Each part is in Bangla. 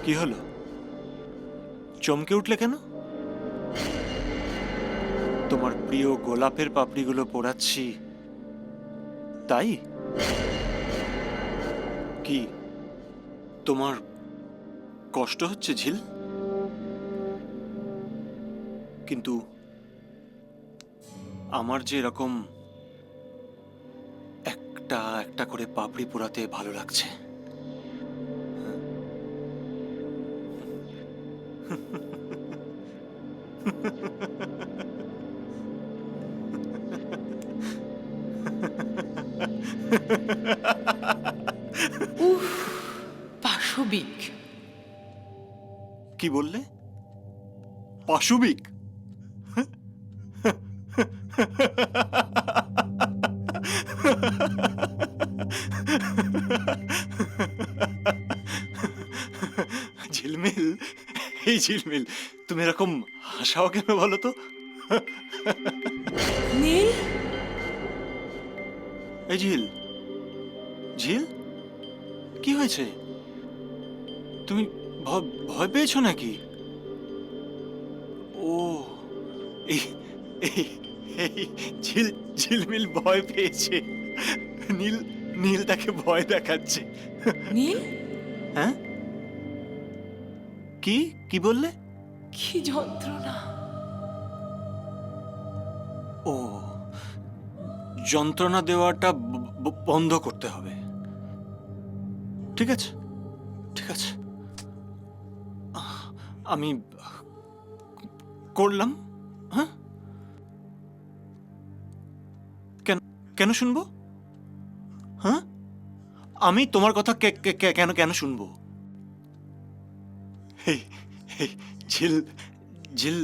কি হলো? চমকে উঠলে কেন? তোমার প্রিয় গোলাপের পাপড়িগুলো পোড়াচ্ছি তাই? কি তোমার কষ্ট হচ্ছে ঝিল? কিন্তু আমার যে এরকম একটা একটা করে পাপড়ি পোড়াতে ভালো লাগছে। উফ, পাশবিক। কি বললে? পাশবিক? ঝিলমিল, এই ঝিলমিল, তুমি এরকম হাসাও কেন বলো তো? নীল, এই ঝিল, ঝিল, কি হয়েছে? তুমি ভয় পেয়েছো নাকি? ও, এই এই এই ঝিল, ঝিলমিল ভয় পেয়েছে। নীল, নীল তাকে ভয় দেখাচ্ছে। নীল, হ্যাঁ, কি কি বললে? কি যন্ত্রণা! ও, যন্ত্রণা দেওয়াটা বন্ধ করতে হবে। ঠিক আছে, ঠিক আছে, আমি করলাম। হ্যাঁ, কেন, কেন শুনবো? হ্যাঁ, আমি তোমার কথা কেন কেন শুনবো? এই এই ঝিল, ঝিল,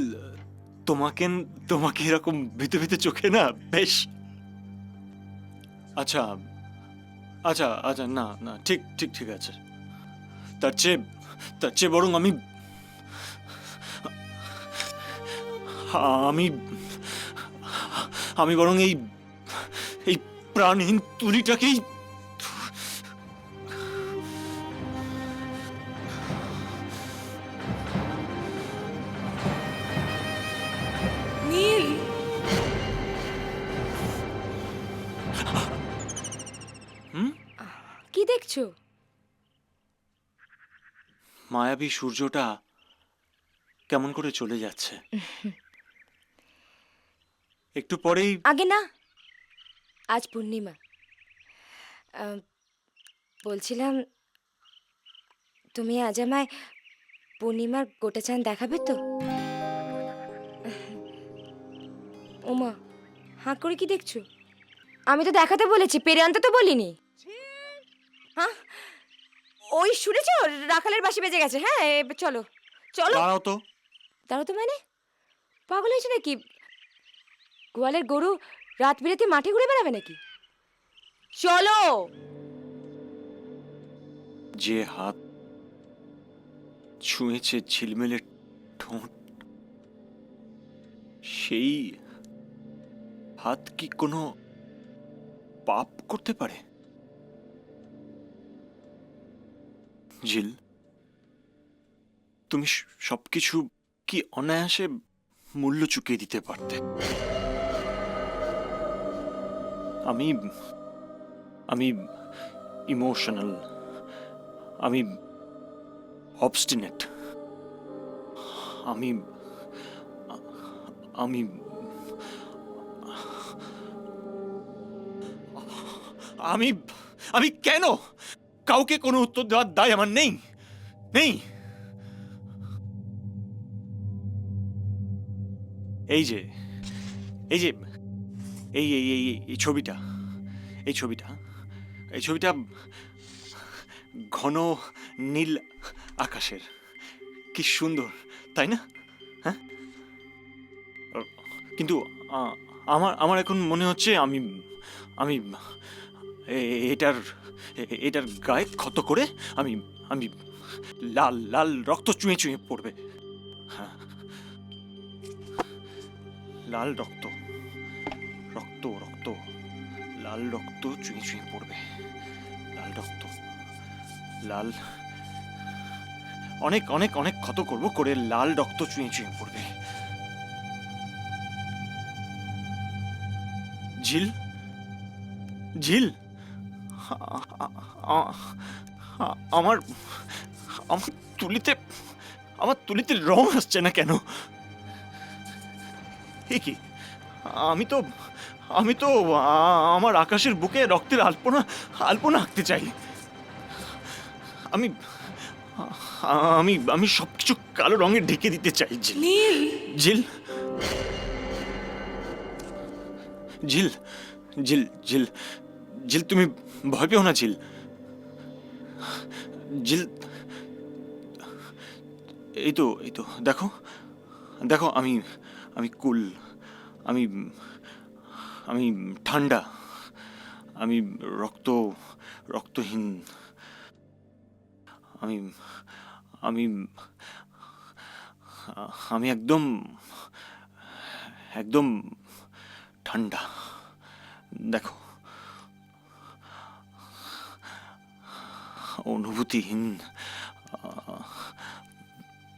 তোমাকে তোমাকে এরকম ভিতে ভিতে চোখে না বেশ। আচ্ছা, আচ্ছা, আচ্ছা, না না, ঠিক ঠিক ঠিক আছে। তার চেয়ে, তার চেয়ে বরং আমি আমি আমি বরং এই এই প্রাণহীন তুলিটাকেই নীল, কি দেখছো? মায়াবী সূর্যটা কেমন করে চলে যাচ্ছে। একটু পরেই আগে না, আজ পূর্ণিমা। আহ, বলছিলাম, তুমি আজ আমায় পূর্ণিমার গোটা চাঁদ দেখাবে তো? ওমা, হাঁ করে কি দেখছো? আমি তো দেখাতে বলেছি, পেরে আনতে তো বলিনি। হ্যাঁ, ওই শুনেছো, রাখালের বাঁশি বেজে গেছে। হ্যাঁ, চলো চলো। দাঁড়াও তো। দাঁড়াও তো মানে? পাগল হয়েছে নাকি? গোয়ালের গরু রাত বিরাতে মাঠে ঘুরে বেড়াবে নাকি? চলো। যে হাত ছুঁয়েছে ঝিলমিলের ঠোঁট, সেই হাত কি কোনো পাপ করতে পারে? ঝিল, তুমি সবকিছু কি অনায়াসে মূল্য চুকিয়ে দিতে পারতে? আমি আমি ইমোশনাল, আমি অবস্টিনেট, আমি আমি আমি আমি কেন কাউকে কোনো উত্তর দেওয়ার দায় আমার নেই, নেই। এই যে, এই যে, এই এই এই এই ছবিটা, এই ছবিটা, এই ছবিটা ঘন নীল আকাশের, কি সুন্দর, তাই না? হ্যাঁ, কিন্তু আমার আমার এখন মনে হচ্ছে আমি আমি এটার এটার গায়ে ক্ষত করে আমি আমি লাল লাল রক্ত চুঁয়ে চুঁয়ে পড়বে। হ্যাঁ, লাল রক্ত, রক্ত রক্ত, লাল রক্ত চুঁয়ে চুঁয়ে পড়বে। লাল রক্ত, লাল অনেক অনেক অনেক ক্ষত করব, করে লাল রক্ত চুঁয়ে চুঁয়ে পড়বে। ঝিল, ঝিল, আমার আমার তুলিতে আমার তুলিতে রং আসছে না কেন? এ কি, আমি তো আমার আকাশের বুকে রক্তের আলপনা আলপনা আঁকতে চাই। আমি আমি আমি সবকিছু কালো রঙে ঢেকে দিতে চাই। ঝিল, নীল ঝিল, ঝিল, ঝিল, ঝিল, ঝিল, তুমি ভয় পেও না ঝিল। ঝিল, এই তো দেখো দেখো, আমি আমি কুল, আমি আমি ঠান্ডা, আমি রক্তহীন, আমি আমি আমি একদম একদম ঠান্ডা। দেখো, অনুভূতিহীন,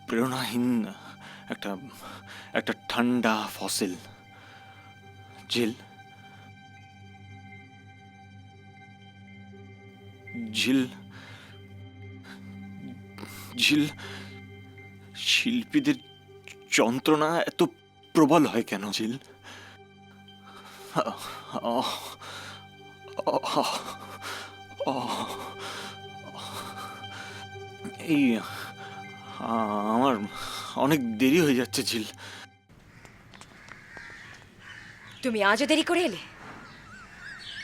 প্রেরণাহীন একটা একটা ঠান্ডা ফসিল। ঝিল, ঝিল, ঝিল, শিল্পীদের যন্ত্রণা এত প্রবল হয় কেন ঝিল? আহ, আহ, আহ, এই আমার অনেক দেরি হয়ে যাচ্ছে ঝিল। তুমি আজও দেরি করে এলে?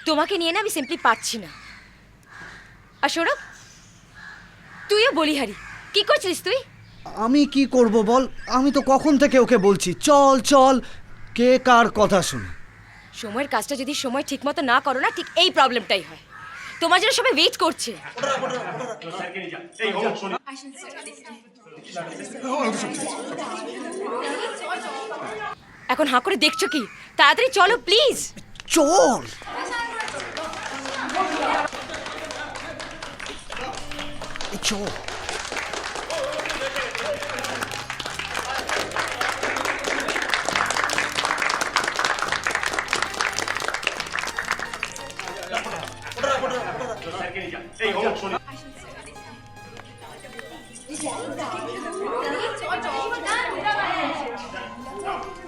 তোমাকে নিয়ে না আমি সিম্পলি পারছি না। আর সৌরভ, তুইও বলিহারি, কি করছিস তুই? আমি কি করব বল? আমি তো কখন থেকে ওকে বলছি চল চল, কে কার কথা শুনে। সময়ের কাজটা যদি সময় ঠিক মতো না করো না, ঠিক এই প্রবলেমটাই হয়। তোমার জন্য সবাই ওয়েট করছে। এখন হাঁ করে দেখছো কি? তাড়াতাড়ি চলো প্লিজ। চল। চল।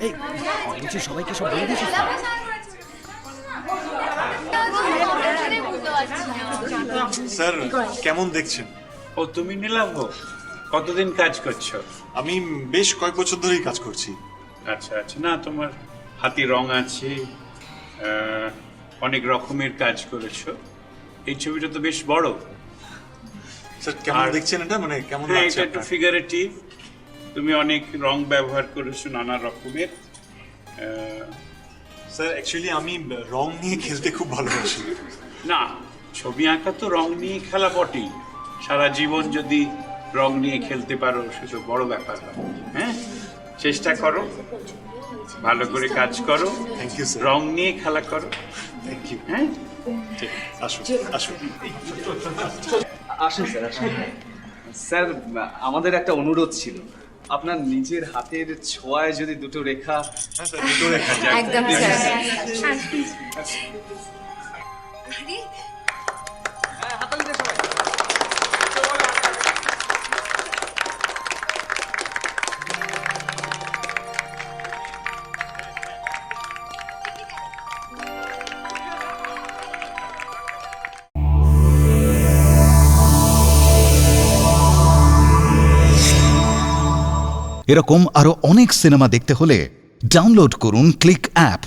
এই বলছি, সবাইকে সব বলে দিয়েছিস? স্যার কেমন দেখছেন? ও তুমি নিলাম গো, কতদিন কাজ করছো? আমি বেশ কয়েক বছর ধরেই কাজ করছি। আচ্ছা আচ্ছা, না তোমার হাতি রং আছে, অনেক রকমের কাজ করেছো। এই ছবিটা তো বেশ বড়। স্যার কেমন আর- দেখছেন এটা, মানে কেমন হ্যাঁ, লাগছে এটা একটু আপনার? ফিগারেটিভ। তুমি অনেক রং ব্যবহার করেছো, নানা রকমের। স্যার অ্যাকচুয়ালি আমি রং নিয়ে খেলতে খুব ভালোবাসি। না, ছবি আঁকা তো রং নিয়ে খেলা বটেই। সারা জীবন যদি রং নিয়ে খেলতে পারো সেটা বড় ব্যাপার হয়। হ্যাঁ, চেষ্টা করো, ভালো করে কাজ করো, থ্যাংক ইউ স্যার। রং নিয়ে খেলা করো। Thank you. হ্যাঁ, ঠিক, আসুন আসুন। আসুন স্যার, আসুন। স্যার, আমাদের একটা অনুরোধ ছিল, আপনার নিজের হাতের ছোঁয়ায় যদি দুটো রেখা। হ্যাঁ স্যার, দুটো রেখা যাক। একদম স্যার। এরকম আরো অনেক সিনেমা দেখতে হলে ডাউনলোড করুন ক্লিক অ্যাপ।